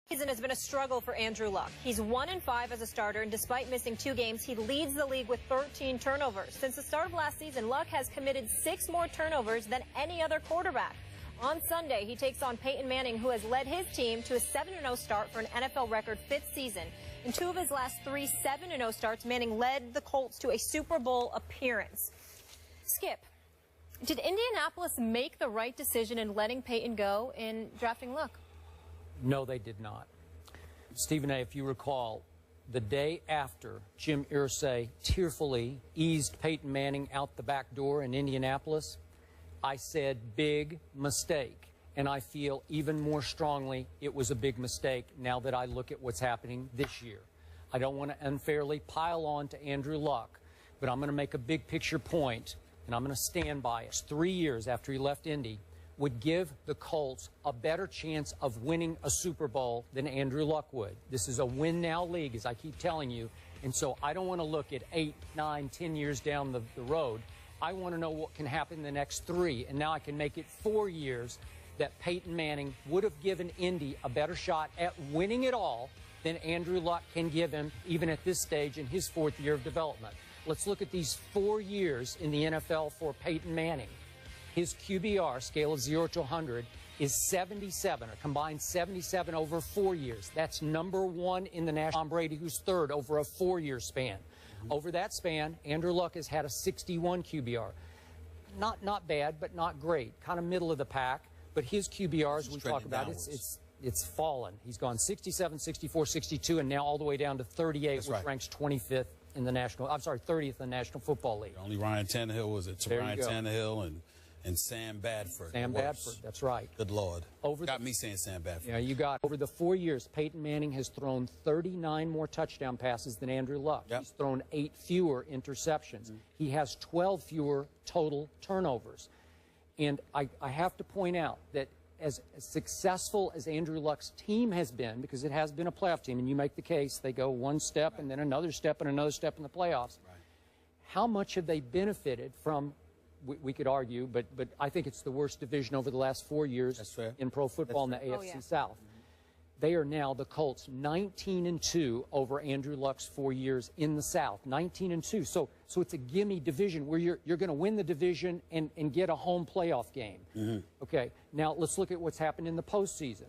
Season has been a struggle for Andrew Luck. He's 1-5 as a starter, and despite missing 2 games, he leads the league with 13 turnovers. Since the start of last season, Luck has committed 6 more turnovers than any other quarterback. On Sunday, he takes on Peyton Manning, who has led his team to a 7-0 start for an NFL record 5th season. In 2 of his last 3 7-0 starts, Manning led the Colts to a Super Bowl appearance. Skip, did Indianapolis make the right decision in letting Peyton go in drafting Luck? No, they did not. Stephen A., if you recall, the day after Jim Irsay tearfully eased Peyton Manning out the back door in Indianapolis, I said big mistake. And I feel even more strongly it was a big mistake now that I look at what's happening this year. I don't want to unfairly pile on to Andrew Luck, but I'm going to make a big picture point, and I'm going to stand by it. 3 years after he left Indy would give the Colts a better chance of winning a Super Bowl than Andrew Luck would. This is a win-now league, as I keep telling you, and so I don't want to look at 8, 9, 10 years down the road. I want to know what can happen in the next 3, and now I can make it 4 years that Peyton Manning would have given Indy a better shot at winning it all than Andrew Luck can give him, even at this stage in his 4th year of development. Let's look at these 4 years in the NFL for Peyton Manning. His QBR, scale of 0 to 100, is 77, a combined 77 over 4 years. That's #1 in the national. Tom Brady, who's 3rd over a 4-year span. Over that span, Andrew Luck has had a 61 QBR. Not bad, but not great. Kind of middle of the pack. But his QBR, as we talk about, it's fallen. He's gone 67, 64, 62, and now all the way down to 38, which ranks 25th in the national. I'm sorry, 30th in the National Football League. Only Ryan Tannehill was it? Ryan Tannehill and Sam Bradford. Sam Bradford, that's right. Good Lord. Got me saying Sam Bradford. Yeah, you got. Over the 4 years, Peyton Manning has thrown 39 more touchdown passes than Andrew Luck. Yep. He's thrown 8 fewer interceptions. He has 12 fewer total turnovers. And I have to point out that as successful as Andrew Luck's team has been, because it has been a playoff team, and you make the case, they go one step and then another step and another step in the playoffs. How much have they benefited from, we could argue, but I think it's the worst division over the last 4 years in pro football in the AFC South. They are now, the Colts, 19-2 over Andrew Luck's 4 years in the South. 19-2. So it's a gimme division where you're going to win the division and get a home playoff game. Okay, now let's look at what's happened in the postseason.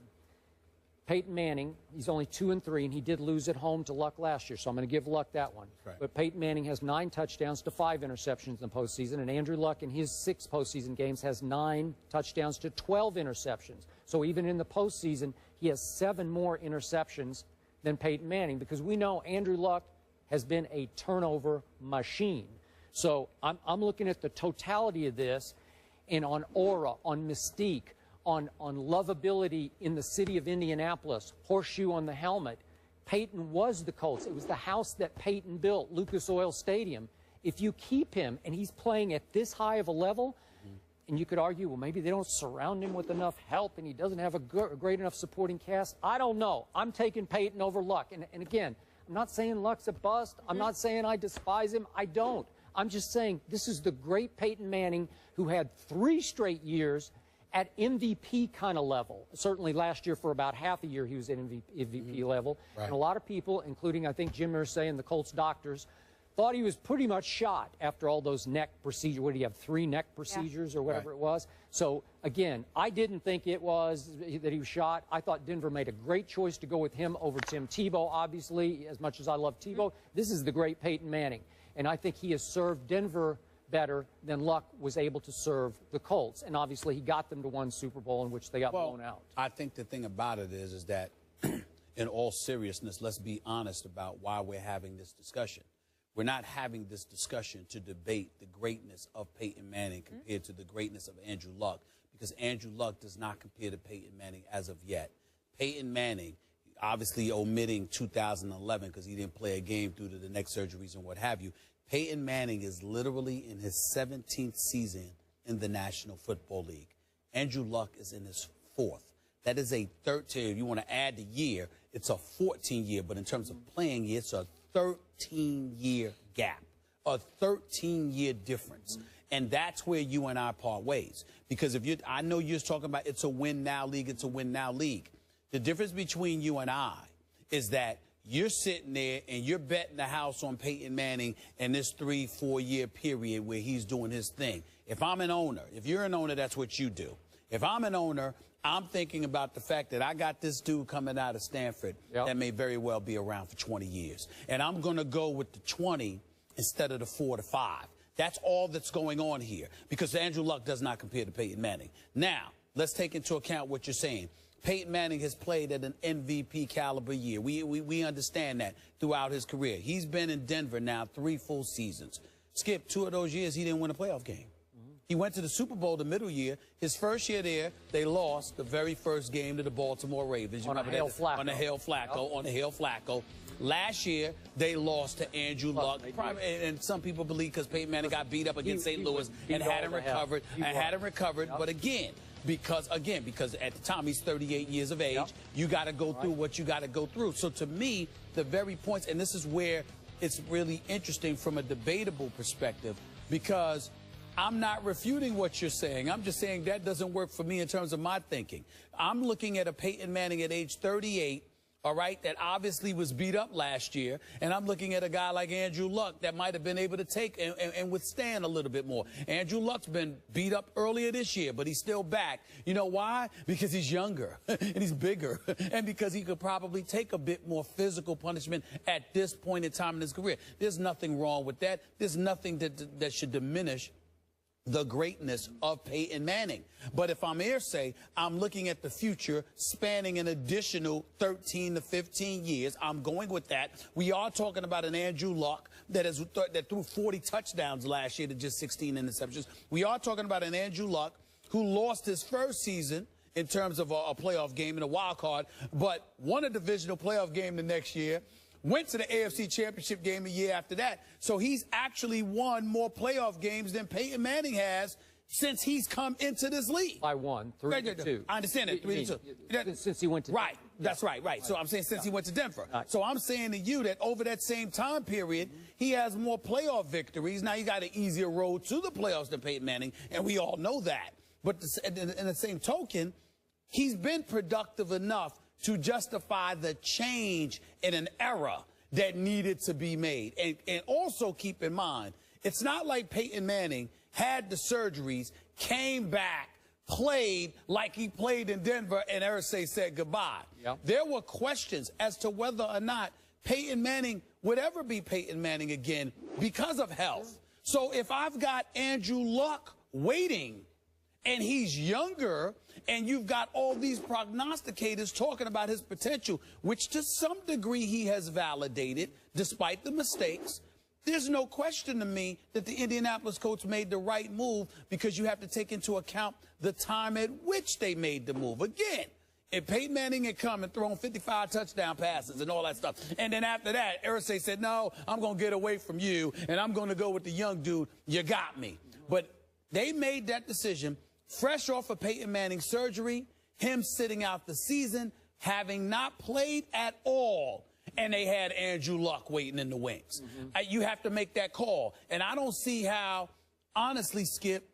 Peyton Manning, he's only 2-3, and he did lose at home to Luck last year, so I'm going to give Luck that one. But Peyton Manning has 9 touchdowns to 5 interceptions in the postseason, and Andrew Luck in his 6 postseason games has 9 touchdowns to 12 interceptions. So even in the postseason, he has 7 more interceptions than Peyton Manning, because we know Andrew Luck has been a turnover machine. So I'm looking at the totality of this, and on aura, on mystique, on lovability in the city of Indianapolis, horseshoe on the helmet. Peyton was the Colts. It was the house that Peyton built, Lucas Oil Stadium. If you keep him and he's playing at this high of a level, and you could argue, well, maybe they don't surround him with enough help and he doesn't have a great enough supporting cast. I don't know. I'm taking Peyton over Luck. And again, I'm not saying Luck's a bust. I'm not saying I despise him. I don't. I'm just saying this is the great Peyton Manning who had 3 straight years at MVP kind of level. Certainly last year for about half a year he was at MVP level. And a lot of people, including I think Jim Irsay and the Colts doctors, thought he was pretty much shot after all those neck procedures. What do you have, 3 neck procedures or whatever it was? So again, I didn't think it was that he was shot. I thought Denver made a great choice to go with him over Tim Tebow, obviously, as much as I love Tebow. This is the great Peyton Manning. And I think he has served Denver better than Luck was able to serve the Colts. And obviously he got them to 1 Super Bowl in which they got blown out. I think the thing about it is that in all seriousness, let's be honest about why we're having this discussion. We're not having this discussion to debate the greatness of Peyton Manning compared to the greatness of Andrew Luck, because Andrew Luck does not compare to Peyton Manning as of yet. Peyton Manning, obviously omitting 2011 because he didn't play a game due to the neck surgeries and what have you, Peyton Manning is literally in his 17th season in the National Football League. Andrew Luck is in his 4th. That is a 13. If you want to add the year, it's a 14-year. But in terms of playing year, it's a 13-year gap, a 13-year difference. And that's where you and I part ways. Because if you, I know you're talking about it's a win-now league, it's a win-now league. The difference between you and I is that you're sitting there and you're betting the house on Peyton Manning in this 3-4 year period where he's doing his thing. If I'm an owner, if you're an owner, that's what you do. If I'm an owner, I'm thinking about the fact that I got this dude coming out of Stanford that may very well be around for 20 years. And I'm going to go with the 20 instead of the 4 to 5. That's all that's going on here, because Andrew Luck does not compare to Peyton Manning. Now, let's take into account what you're saying. Peyton Manning has played at an MVP caliber year. We understand that throughout his career. He's been in Denver now 3 full seasons. Skip, 2 of those years he didn't win a playoff game. He went to the Super Bowl the middle year. His first year there, they lost the very first game to the Baltimore Ravens. On a Hail Flacco. On a Hail Flacco. On a Hail Flacco. Last year, they lost to Andrew Luck. And some people believe because Peyton Manning got beat up against St. Louis and hadn't recovered. But again, because at the time he's 38 years of age, you got to go through what you got to go through. So to me, the very points, and this is where it's really interesting from a debatable perspective, because I'm not refuting what you're saying. I'm just saying that doesn't work for me in terms of my thinking. I'm looking at a Peyton Manning at age 38, all right, that obviously was beat up last year. And I'm looking at a guy like Andrew Luck that might have been able to take and withstand a little bit more. Andrew Luck's been beat up earlier this year, but he's still back. You know why? Because he's younger and he's bigger and because he could probably take a bit more physical punishment at this point in time in his career. There's nothing wrong with that. There's nothing that should diminish the greatness of Peyton Manning. But if I'm Irsay, I'm looking at the future spanning an additional 13 to 15 years. I'm going with that. We are talking about an Andrew Luck that threw 40 touchdowns last year to just 16 interceptions. We are talking about an Andrew Luck who lost his first season in terms of a playoff game in a wild card, but won a divisional playoff game the next year. Went to the AFC Championship game a year after that. So he's actually won more playoff games than Peyton Manning has since he's come into this league. By 1, 3 to 2. I understand that, 3 to 2. Since he went to Denver. That's right. So I'm saying since he went to Denver. So I'm saying to you that over that same time period, he has more playoff victories. Now, he got an easier road to the playoffs than Peyton Manning, and we all know that. But in the same token, he's been productive enough to justify the change in an era that needed to be made. And also keep in mind, it's not like Peyton Manning had the surgeries, came back, played like he played in Denver, and Irsay said goodbye. There were questions as to whether or not Peyton Manning would ever be Peyton Manning again because of health. So if I've got Andrew Luck waiting, and he's younger, and you've got all these prognosticators talking about his potential, which to some degree he has validated, despite the mistakes, there's no question to me that the Indianapolis Colts made the right move, because you have to take into account the time at which they made the move. Again, if Peyton Manning had come and thrown 55 touchdown passes and all that stuff, and then after that, Irsay said, no, I'm going to get away from you, and I'm going to go with the young dude, you got me. But they made that decision fresh off of Peyton Manning's surgery, him sitting out the season, having not played at all, and they had Andrew Luck waiting in the wings. You have to make that call. And I don't see how, honestly, Skip,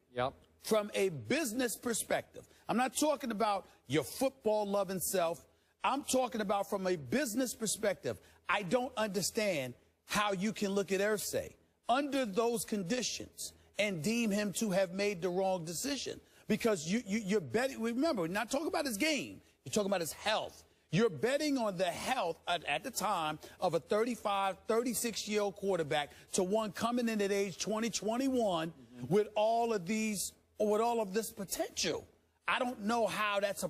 from a business perspective, I'm not talking about your football-loving self. I'm talking about from a business perspective. I don't understand how you can look at Irsay under those conditions and deem him to have made the wrong decision. Because you're betting, remember, we're not talking about his game. You're talking about his health. You're betting on the health at the time of a 35, 36-year-old quarterback to one coming in at age 20, 21 with all of this potential. I don't know how that's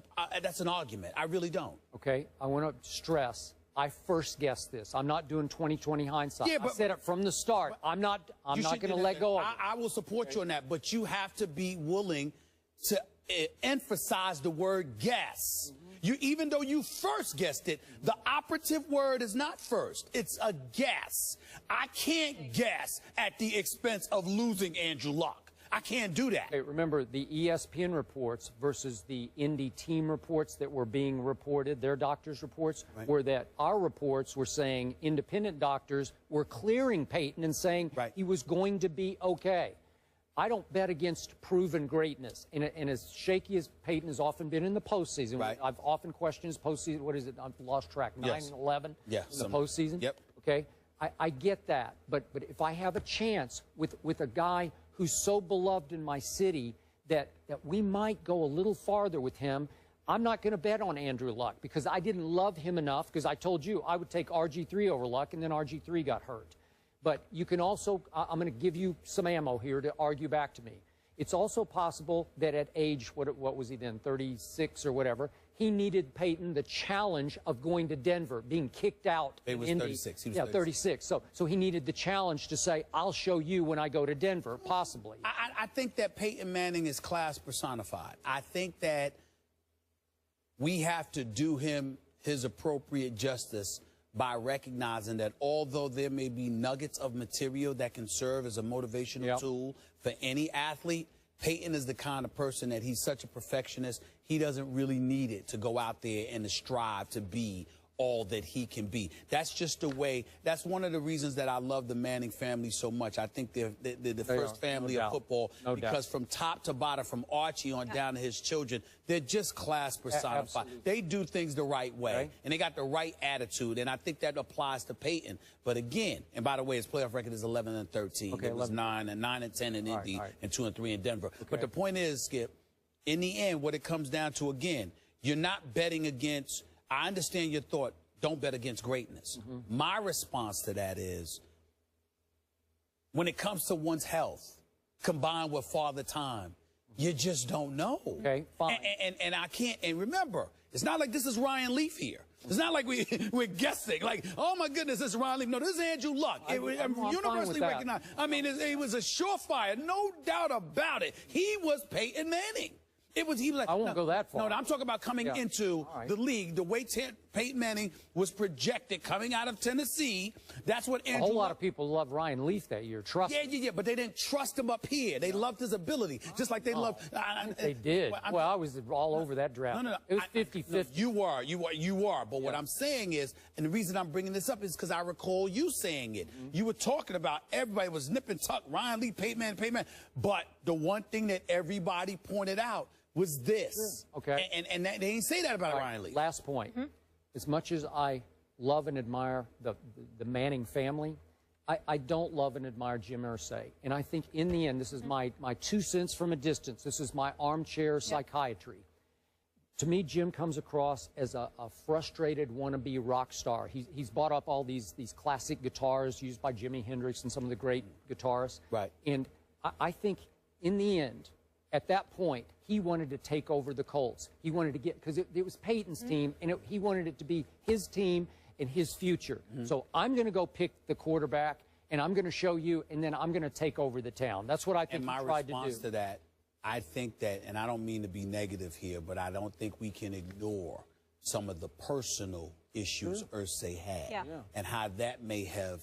an argument. I really don't. Okay, I want to stress, I first guessed this. I'm not doing 20/20 hindsight. I said it from the start. I'm not going to let go of it. I will support you on that, but you have to be willing to emphasize the word guess. Even though you first guessed it, the operative word is not first. It's a guess. I can't guess at the expense of losing Andrew Luck. I can't do that. Hey, remember, the ESPN reports versus the Indy team reports that were being reported, their doctors' reports, were that our reports were saying independent doctors were clearing Peyton and saying he was going to be okay. I don't bet against proven greatness. And as shaky as Peyton has often been in the postseason, right. I've often questioned his postseason. What is it? I've lost track. 9-11 in the postseason? Yep. Okay? I get that. But if I have a chance with a guy who's so beloved in my city that we might go a little farther with him, I'm not going to bet on Andrew Luck because I didn't love him enough, because I told you I would take RG3 over Luck, and then RG3 got hurt. But you can also, I'm going to give you some ammo here to argue back to me. It's also possible that at age, what was he then, 36 or whatever, he needed Peyton the challenge of going to Denver, being kicked out. He was 36. He was 36. So he needed the challenge to say, I'll show you when I go to Denver, possibly. I think that Peyton Manning is class personified. I think that we have to do him his appropriate justice by recognizing that although there may be nuggets of material that can serve as a motivational tool for any athlete, Peyton is the kind of person that he's such a perfectionist, he doesn't really need it to go out there and to strive to be all that he can be. That's just the way, that's one of the reasons that I love the Manning family so much. I think they're the first family of football because from top to bottom, from Archie on down to his children, they're just class personified. They do things the right way, and they got the right attitude, and I think that applies to Peyton. But again, and by the way, his playoff record is 11-13. It was 9-10 in Indy and 2-3 in Denver. But the point is, Skip, in the end, what it comes down to, again, you're not betting against, I understand your thought, don't bet against greatness. My response to that is, when it comes to one's health, combined with father time, you just don't know. Okay, fine. And I can't, and remember, it's not like this is Ryan Leaf here. It's not like we're guessing, like, oh my goodness, this is Ryan Leaf. No, this is Andrew Luck. I'm universally recognized. I mean, it was a surefire, no doubt about it. He was Peyton Manning. He was like, I won't go that far. No, I'm talking about coming into the league, the way Peyton Manning was projected coming out of Tennessee. That's what Andrew. A whole lot of people loved Ryan Leaf that year. Trust me. Yeah, but they didn't trust him up here. They loved his ability, just like they loved. They did. Well, I was all over that draft. No. It was 50-50. You are. But what I'm saying is, and the reason I'm bringing this up is because I recall you saying it. You were talking about everybody was nip and tuck, Ryan Leaf, Peyton Manning. But the one thing that everybody pointed out was this. Okay. And they didn't say that about Ryan Leaf. Last point. As much as I love and admire the Manning family, I don't love and admire Jim Irsay. And I think in the end, this is my 2 cents from a distance. This is my armchair psychiatry. To me, Jim comes across as a frustrated wannabe rock star. He's bought up all these classic guitars used by Jimi Hendrix and some of the great guitarists. Right. And I think in the end, at that point, he wanted to take over the Colts. He wanted to get, because it was Peyton's team, and he wanted it to be his team and his future. So I'm going to go pick the quarterback, and I'm going to show you, and then I'm going to take over the town. That's what I think he tried to do. And my response to that, I think that, and I don't mean to be negative here, but I don't think we can ignore some of the personal issues Irsay had and how that may have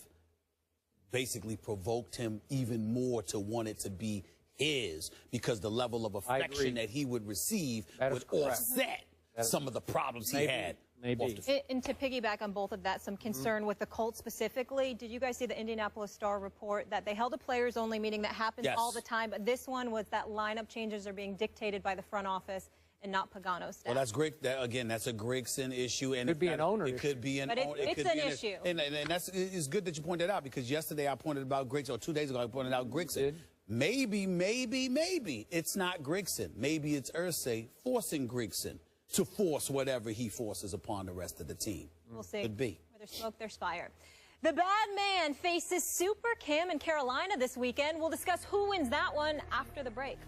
basically provoked him even more to want it to be his, because the level of affection that he would receive would offset some of the problems he had. Maybe. And to piggyback on both of that, some concern with the Colts specifically. Did you guys see the Indianapolis Star report that they held a players-only meeting that happens all the time, but this one was that lineup changes are being dictated by the front office and not Pagano's staff? Well, that's great. Again, that's a Grigson issue. And it could be an owner issue. It could be an owner issue. But it's an issue. And it's good that you pointed it out, because yesterday I pointed about Grigson, or 2 days ago I pointed out Grigson. Maybe it's not Grigson. Maybe it's Irsay forcing Grigson to force whatever he forces upon the rest of the team. We'll see. Could be. Where there's smoke, there's fire. The bad man faces Super Cam in Carolina this weekend. We'll discuss who wins that one after the break.